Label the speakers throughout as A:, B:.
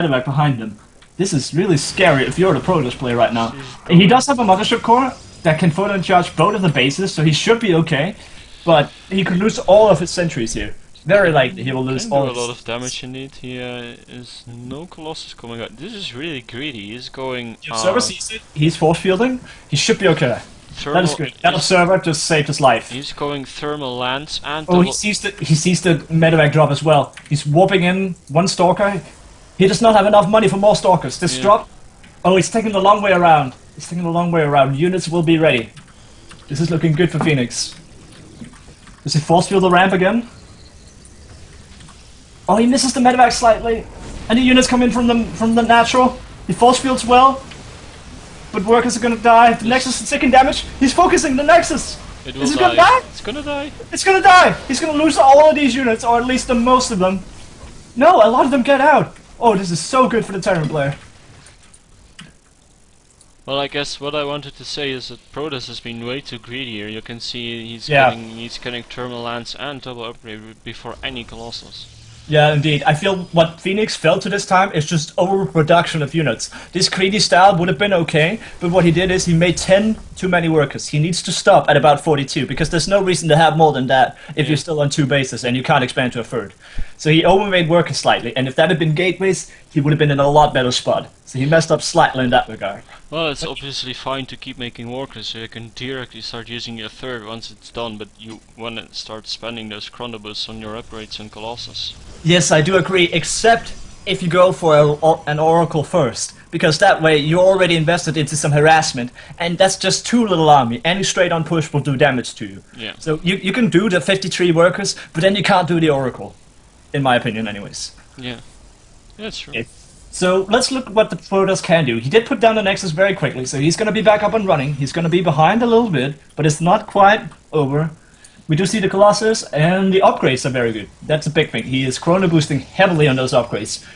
A: medevac behind him. This is really scary if you're the Protoss player right now. He does have a mothership core that can further charge both of the bases, so he should be okay. But he could lose all of his sentries here. Very likely he will lose all
B: a lot of damage indeed. He is no Colossus coming out. This is really greedy. He's going.
A: The observer sees it. He's force fielding. He should be okay.
B: Thermal,
A: that is good. That observer just saved his life.
B: He's going thermal lance and.
A: Oh, he sees the medevac drop as well. He's warping in one stalker. He does not have enough money for more stalkers. This drop. Oh, he's taking the long way around. He's taking the long way around. Units will be ready. This is looking good for Phoenix. Does he force field the ramp again? Oh, he misses the medevac slightly, and the units come in from the natural. He force fields well, but workers are gonna die. The Nexus is taking damage. He's focusing the Nexus. Is it gonna die?
B: It's gonna die.
A: It's gonna die. He's gonna lose all of these units, or at least the most of them. No, a lot of them get out. Oh, this is so good for the Terran player.
B: Well, I guess what I wanted to say is that Protoss has been way too greedy here. You can see he's getting thermal lance and double upgrade before any Colossus.
A: Yeah, indeed. I feel what Phoenix fell to this time is just overproduction of units. This greedy style would have been okay, but what he did is he made 10 too many workers. He needs to stop at about 42, because there's no reason to have more than that if you're still on 2 bases and you can't expand to a third. So he overmade workers slightly, and if that had been gateways, he would have been in a lot better spot. So he messed up slightly in that regard.
B: Well, it's obviously fine to keep making workers, so you can directly start using your third once it's done, but you want to start spending those chronobus on your upgrades on Colossus.
A: Yes, I do agree, except if you go for an Oracle first, because that way you're already invested into some harassment, and that's just too little army. Any straight-on push will do damage to you.
B: Yeah.
A: So you can do the 53 workers, but then you can't do the Oracle, in my opinion anyways.
B: Yeah, that's true.
A: Okay. So let's look what the Protoss can do. He did put down the Nexus very quickly, so he's going to be back up and running. He's going to be behind a little bit, but it's not quite over. We do see the Colossus, and the upgrades are very good. That's a big thing. He is chrono boosting heavily on those upgrades.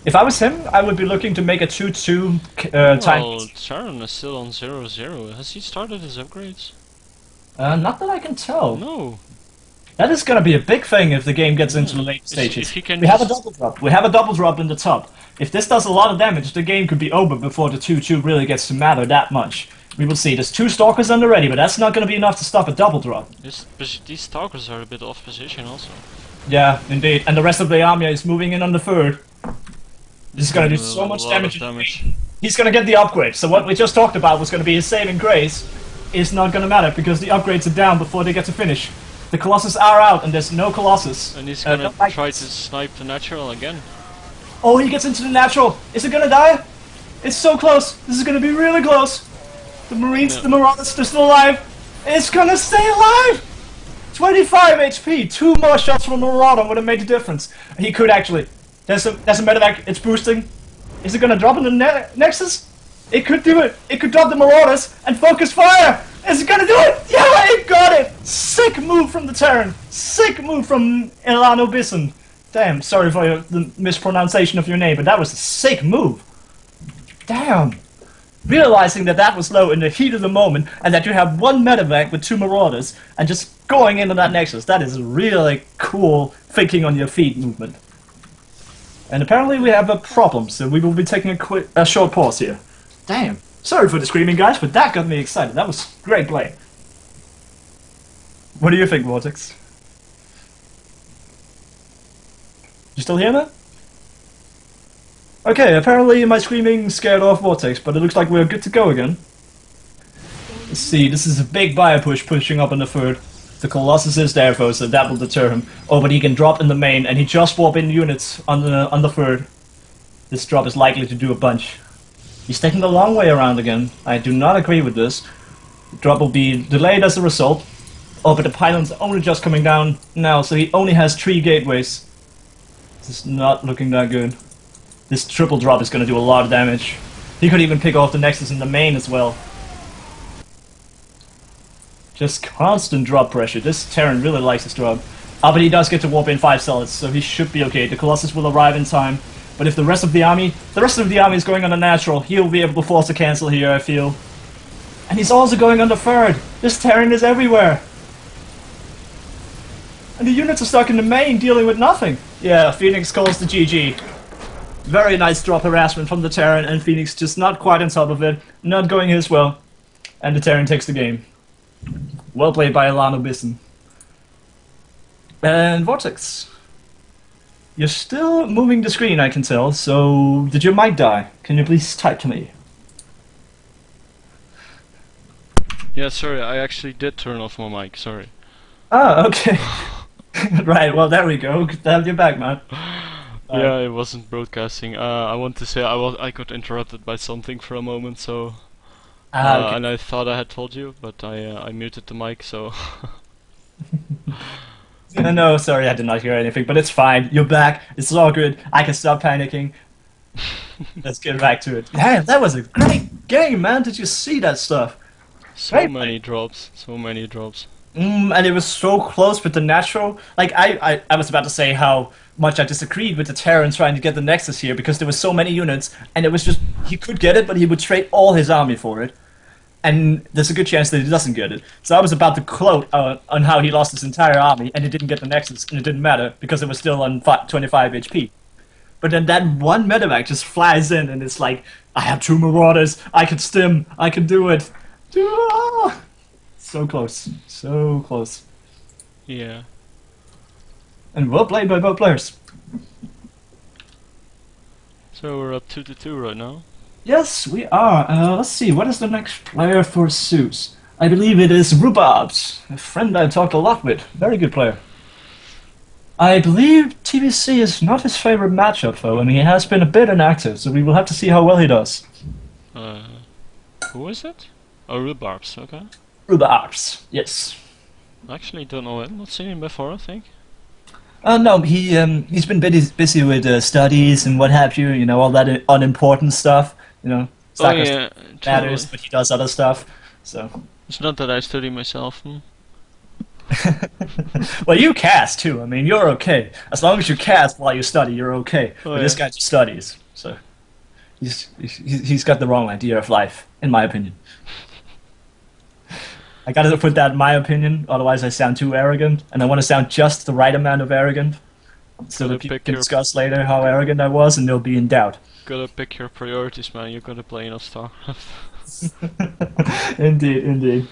A: If I was him, I would be looking to make a 2-2 time.
B: Well, Terran is still on 0-0. Has he started his upgrades?
A: Not that I can tell.
B: No.
A: That is going to be a big thing if the game gets into the late stages. We have a double drop. We have a double drop in the top. If this does a lot of damage, the game could be over before the 2-2 really gets to matter that much. We will see. There's 2 Stalkers on the ready, but that's not going to be enough to stop a double drop.
B: These Stalkers are a bit off position also.
A: Yeah, indeed. And the rest of the army is moving in on the third. This is going to do so much damage. He's going to get the upgrade. So what we just talked about was going to be his saving grace is not going to matter because the upgrades are down before they get to finish. The Colossus are out and there's no Colossus.
B: And he's going to try to snipe the natural again.
A: Oh, he gets into the natural. Is it going to die? It's so close. This is going to be really close. The Marines, the Marauders, they're still alive. It's going to stay alive. 25 HP. 2 more shots from Marauder would have made the difference. He could actually. There's a medevac. It's boosting. Is it going to drop in the Nexus? It could do it. It could drop the Marauders and focus fire. Is it going to do it? Yeah, it got it. Sick move from the Terran. Sick move from Elano Bisson. Damn, sorry for the mispronunciation of your name, but that was a sick move. Damn. Realizing that that was low in the heat of the moment, and that you have 1 medevac with 2 Marauders, and just going into that Nexus, that is really cool thinking on your feet movement. And apparently we have a problem, so we will be taking a short pause here. Damn. Sorry for the screaming, guys, but that got me excited. That was great play. What do you think, Vortex? You still hear me? Okay, apparently my screaming scared off Vortex, but it looks like we're good to go again. Let's see, this is a big bio push pushing up in the third. The Colossus is there though, so that will deter him. Oh, but he can drop in the main, and he just warp in units on the third. This drop is likely to do a bunch. He's taking the long way around again. I do not agree with this. The drop will be delayed as a result. Oh, but the pylon's only just coming down now, so he only has 3 gateways. This is not looking that good. This triple drop is going to do a lot of damage. He could even pick off the Nexus in the main as well. Just constant drop pressure. This Terran really likes this drop. Ah, but he does get to warp in 5 solids, so he should be okay. The Colossus will arrive in time. But if the rest of the army is going on the natural, he'll be able to force a cancel here, I feel. And he's also going on the third. This Terran is everywhere. And the units are stuck in the main, dealing with nothing. Yeah, Phoenix calls the GG. Very nice drop harassment from the Terran, and Phoenix just not quite on top of it, not going his well, and the Terran takes the game. Well played by Alano Bison. And Vortex. You're still moving the screen, I can tell, so did your mic die? Can you please type to me?
B: Yeah, sorry, I actually did turn off my mic, sorry.
A: Ah, okay. Right, well there we go. Good to have you back, man.
B: Yeah, it wasn't broadcasting. I want to say I got interrupted by something for a moment, so...
A: Okay.
B: And I thought I had told you, but I muted the mic, so...
A: No, sorry, I did not hear anything, but it's fine. You're back. It's all good. I can stop panicking. Let's get back to it. Damn, that was a great game, man. Did you see that stuff?
B: So
A: Right.
B: many drops, so many drops.
A: And it was so close with the natural. Like, I was about to say how much I disagreed with the Terran trying to get the Nexus here because there were so many units, and it was just, he could get it, but he would trade all his army for it. And there's a good chance that he doesn't get it. So I was about to quote on how he lost his entire army, and he didn't get the Nexus, and it didn't matter because it was still on 25 HP. But then that one medevac just flies in, and it's like, I have 2 Marauders, I can stim, I can do it. So close, so close.
B: Yeah.
A: And well played by both players.
B: So we're up 2-2 right now.
A: Yes, we are. Let's see, what is the next player for Zeus? I believe it is Rubabs, a friend I talked a lot with. Very good player. I believe TBC is not his favorite matchup, though, and he has been a bit inactive, so we will have to see how well he does.
B: Who is it? Oh, Rhubarbs, okay.
A: Rubabs, yes.
B: Actually, don't know him. Not seen him before, I think.
A: No, he's been busy with studies and what have you, all that unimportant stuff,
B: Oh
A: Soccer
B: yeah,
A: matters,
B: totally.
A: but he does other stuff, so...
B: It's not that I study myself.
A: Well, you cast too. I mean, you're okay. As long as you cast while you study, you're okay.
B: Oh,
A: But this
B: yeah.
A: guy just studies, so he's got the wrong idea of life, in my opinion. I gotta put that in my opinion, otherwise I sound too arrogant, and I want to sound just the right amount of arrogant, so
B: Gotta
A: that people
B: pick
A: can
B: your-
A: discuss later how arrogant I was, and they'll be in doubt.
B: Gotta pick your priorities, man. You gotta play enough StarCraft.
A: Indeed, indeed.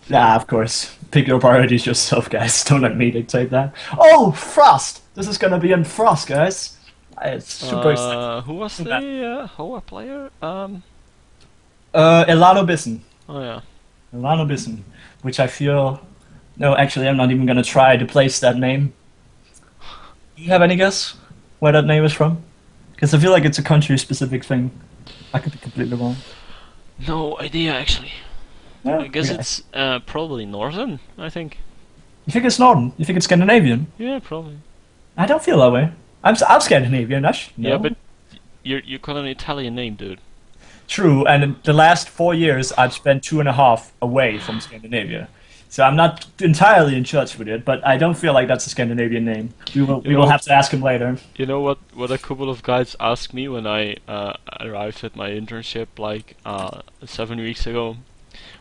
A: Yeah, of course. Pick your priorities yourself, guys. Don't let me dictate that. Oh, Frost! This is gonna be in Frost, guys. It's super exciting.
B: Who was
A: Too bad.
B: the Hoa player?
A: Elano Bison.
B: Oh yeah.
A: Elano Bison. Which I feel... No, actually, I'm not even gonna try to place that name. Do you have any guess where that name is from? Because I feel like it's a country-specific thing. I could be completely wrong.
B: No idea, actually.
A: Yeah,
B: I guess
A: okay.
B: it's probably Northern, I think.
A: You think it's Northern? You think it's Scandinavian?
B: Yeah, probably.
A: I don't feel that way. I'm Scandinavian, Ash. No.
B: Yeah, but you got an Italian name, dude.
A: True, and in the last 4 years, I've spent 2.5 away from Scandinavia. So I'm not entirely in touch with it, but I don't feel like that's a Scandinavian name. We will have to ask him later.
B: You know what a couple of guys asked me when I arrived at my internship like 7 weeks ago.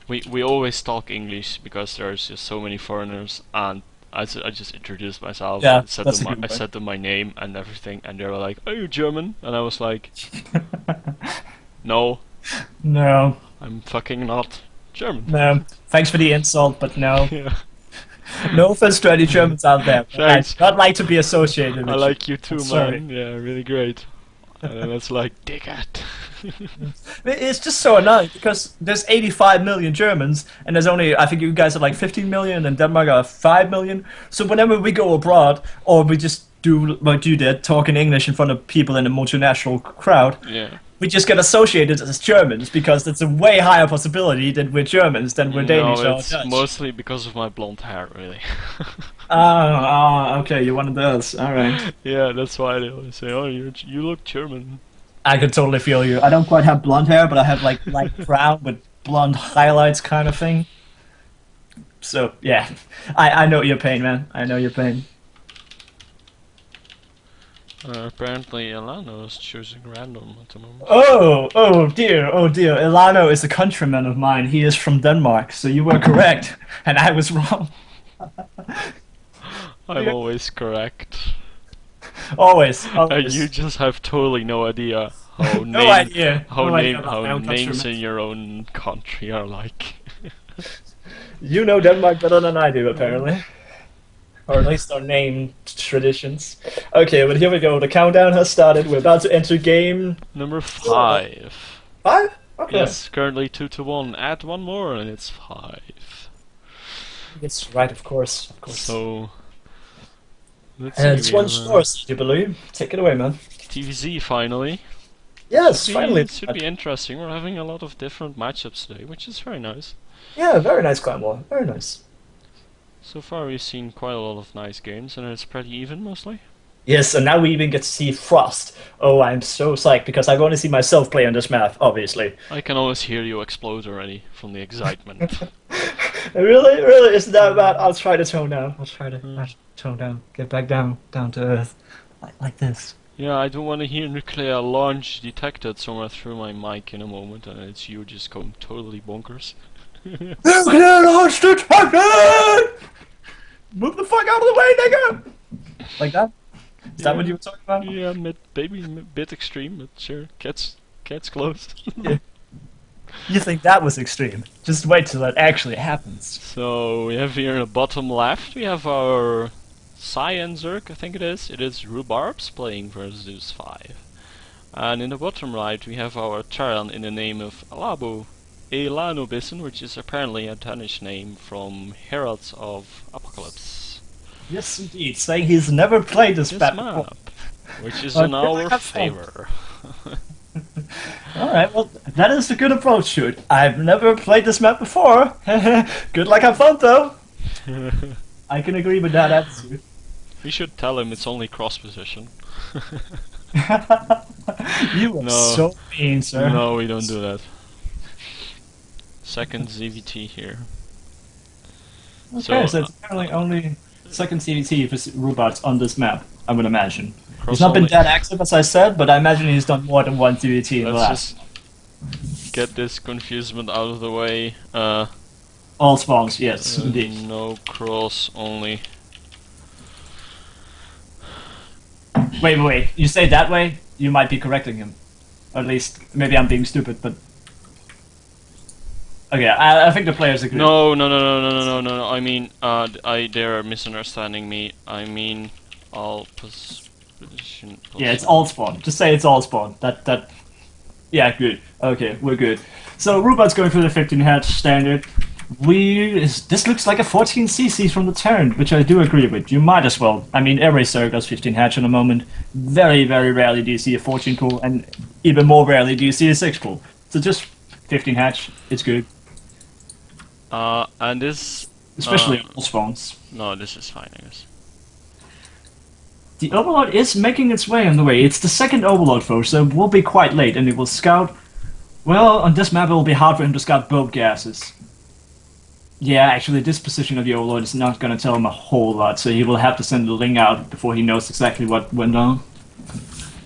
B: We always talk English because there's just so many foreigners, and I just introduced myself.
A: Yeah,
B: and
A: that's a good
B: I
A: way.
B: said them my name and everything, and they were like, "Are you German?" And I was like, "No,
A: No,
B: I'm fucking not German."
A: no. Thanks for the insult, but no.
B: Yeah,
A: No offense to any Germans out there. but
B: Thanks.
A: I'd not like to be associated with
B: I like you too,
A: I'm sorry.
B: man. Yeah, really great. And then it's like, dickhead.
A: It's just so annoying because there's 85 million Germans and there's only, I think you guys are like 15 million and Denmark are 5 million. So whenever we go abroad or we just do like you did, talk in English in front of people in a multinational crowd,
B: Yeah.
A: we just get associated as Germans because it's a way higher possibility that we're Germans than we're Danish
B: No,
A: or
B: it's
A: Dutch.
B: mostly because of my blonde hair, really.
A: Okay, you're one of those. All right.
B: Yeah, that's why they always say, "Oh, you look German."
A: I could totally feel you. I don't quite have blonde hair, but I have like light brown with blonde highlights kind of thing. So yeah, I know your pain, man. I know your pain.
B: Apparently, Alano is choosing random at the moment.
A: Oh dear, oh dear. Elano is a countryman of mine. He is from Denmark, so you were correct, and I was wrong.
B: I'm always correct.
A: Always,
B: And
A: always.
B: you just have totally no idea how
A: No idea. No idea about
B: how
A: my own
B: names
A: country.
B: in your own country are like.
A: You know Denmark better than I do, apparently. Or at least our name traditions. Okay, but here we go. The countdown has started. We're about to enter game
B: Number 5.
A: 5? Okay.
B: Yes, currently 2-1. Add one more and it's 5.
A: Yes, right, of course. Of course.
B: So let's
A: And
B: see.
A: it's
B: We
A: one
B: have
A: source, you believe? Take it away, man.
B: TVZ finally.
A: Yes,
B: Should
A: finally.
B: be, should be interesting. We're having a lot of different matchups today, which is very nice.
A: Yeah, very nice, Clanwar. Very nice.
B: So far we've seen quite a lot of nice games, and it's pretty even mostly.
A: Yes, and now we even get to see Frost. Oh, I'm so psyched because I want to see myself play on this map, obviously.
B: I can always hear you explode already from the excitement.
A: Really? Really? Isn't that bad? I'll try to tone down. I'll try to tone down. Get back down to earth. Like this.
B: Yeah, I don't want to hear nuclear launch detected somewhere through my mic in a moment, and it's you just going totally bonkers.
A: Nuclear launch detected! Move the fuck out of the way, nigga! Like that? Is that what you were talking about?
B: Yeah, bit extreme, but sure, cat's close.
A: Yeah. You think that was extreme? Just wait till that actually happens.
B: So we have here in the bottom left, we have our Cyan Zerg, I think it is. It is Rhubarbs playing versus Zeus5. And in the bottom right, we have our Terran in the name of Alabo Elanobison, which is apparently a Danish name from Heralds of Apocalypse.
A: Yes, indeed. Saying he's never played this map before.
B: Which is
A: I
B: in
A: feel like
B: our
A: that's fun.
B: favor.
A: Alright, well, that is a good approach to it. I've never played this map before. Good luck, have fun, though. I can agree with that attitude.
B: We should tell him it's only cross position.
A: You are
B: No.
A: so mean, sir.
B: No, we don't do that. Second ZVT here.
A: Okay, so it's apparently only second CVT for Rubarts on this map, I would imagine. He's not been that active, as I said, but I imagine he's done more than one CVT in the last.
B: Let's just get this confusement out of the way.
A: All spawns, yes, indeed.
B: No cross only.
A: Wait. You say that way? You might be correcting him. Or at least, maybe I'm being stupid, but... Okay, I think the players agree.
B: No. I mean, they're misunderstanding me. I mean, all position.
A: Yeah, it's all spawn. Just say it's all spawn. That. Yeah, good. Okay, we're good. So Rubart's going for the 15 hatch standard. This looks like a 14 CC from the Terran, which I do agree with. You might as well. I mean, every Zerg does 15 hatch in a moment. Very, very rarely do you see a 14 pool, and even more rarely do you see a 6 pool. So just 15 hatch, it's good.
B: And this.
A: Especially all spawns.
B: No, this is fine, I guess.
A: The Overlord is making its way on the way. It's the second Overlord foe, so it will be quite late, and it will scout... Well, on this map it will be hard for him to scout both gases. Yeah, actually, this position of the Overlord is not going to tell him a whole lot, so he will have to send the link out before he knows exactly what went on.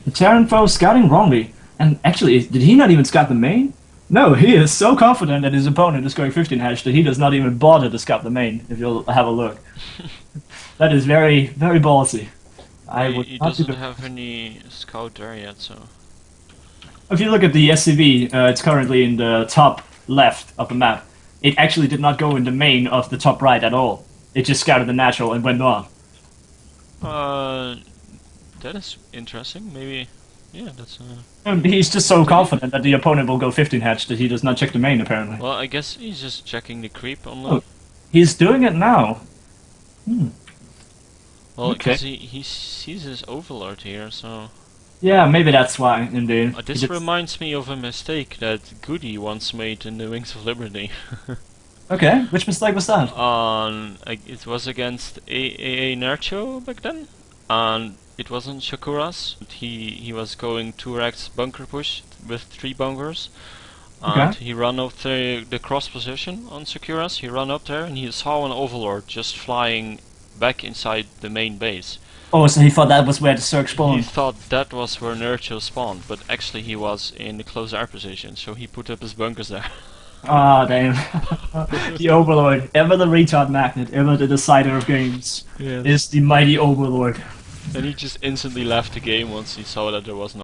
A: The Terran foe is scouting wrongly. And actually, did he not even scout the main? No, he is so confident that his opponent is going 15 hatch that he does not even bother to scout the main, if you'll have a look. That is very, very ballsy.
B: He doesn't have any scout there yet, so...
A: If you look at the SCV, it's currently in the top left of the map. It actually did not go in the main of the top right at all. It just scouted the natural and went on.
B: That is interesting. Maybe, yeah, that's...
A: He's just so confident that the opponent will go 15 hatch that he does not check the main, apparently.
B: Well, I guess he's just checking the creep on the...
A: Oh, he's doing it now.
B: Well,
A: Okay.
B: because he sees his Overlord here, so...
A: Yeah, maybe that's why, indeed.
B: This reminds me of a mistake that Goody once made in the Wings of Liberty.
A: Okay, which mistake was that?
B: It was against AA Nercho back then, and it wasn't Shakuras. He was going 2x bunker push with 3 bunkers, and he ran up the cross position on Sakuras. He ran up there and he saw an Overlord just flying back inside the main base.
A: Oh, so he thought that was where the Zerg
B: He
A: spawned.
B: thought that was where Nercho spawned, but actually he was in the close air position, so he put up his bunkers there.
A: Ah, damn. The Overlord, ever the retard magnet, ever the decider of games,
B: Yes.
A: is the mighty Overlord.
B: Then he just instantly left the game once he saw that there was no